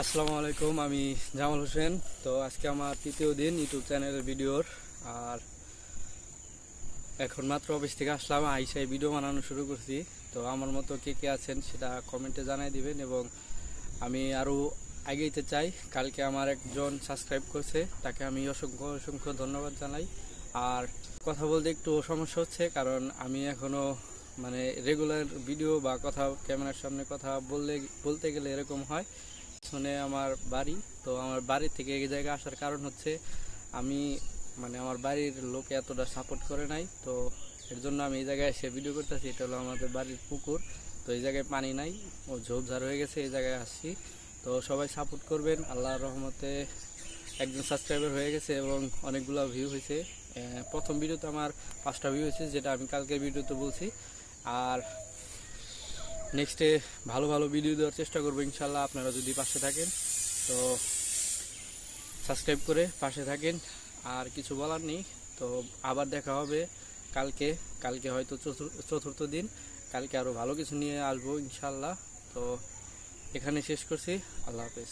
আসসালামু আলাইকুম, আমি জামাল হোসেন। তো আজকে আমার তৃতীয় দিন ইউটিউব চ্যানেলের ভিডিওর। আর এখন মাত্র অফিস থেকে আসলাম, আইসাই ভিডিও বানানো শুরু করছি। তো আমার মতো কে কে আছেন সেটা কমেন্টে জানাই দিবেন, এবং আমি আরও এগিয়ে চাই। কালকে আমার একজন সাবস্ক্রাইব করছে, তাকে আমি অসংখ্য অসংখ্য ধন্যবাদ জানাই। আর কথা বলতে একটু সমস্যা হচ্ছে, কারণ আমি এখনও রেগুলার ভিডিও বা কথা ক্যামেরার সামনে কথা বলতে গেলে এরকম হয়। শুনে আমার বাড়ি, তো আমার বাড়ি থেকে এই জায়গায় আসার কারণ হচ্ছে আমি আমার বাড়ির লোকে এতটা সাপোর্ট করে নাই। তো এর জন্য আমি এই জায়গায় এসে ভিডিও করতেছি। এটা হলো আমাদের বাড়ির পুকুর, তো এই জায়গায় পানি নাই, ও ঝোপঝাড় হয়ে গেছে, এই জায়গায় আসছি। তো সবাই সাপোর্ট করবেন। আল্লাহর রহমতে একজন সাবস্ক্রাইবার হয়ে গেছে এবং অনেকগুলো ভিউ হয়েছে। প্রথম ভিডিওতে আমার 5টা ভিউ হয়েছে, যেটা আমি কালকের ভিডিওতে বলছি। আর নেক্সটে ভালো ভালো ভিডিও দেওয়ার চেষ্টা করবো ইনশাল্লাহ, আপনারা যদি পাশে থাকেন। তো সাবস্ক্রাইব করে পাশে থাকেন। আর কিছু বলার নেই। তো আবার দেখা হবে কালকে। কালকে হয়তো চতুর্থ দিন, কালকে আরও ভালো কিছু নিয়ে আসবো ইনশাল্লাহ। তো এখানে শেষ করছি। আল্লাহ হাফেজ।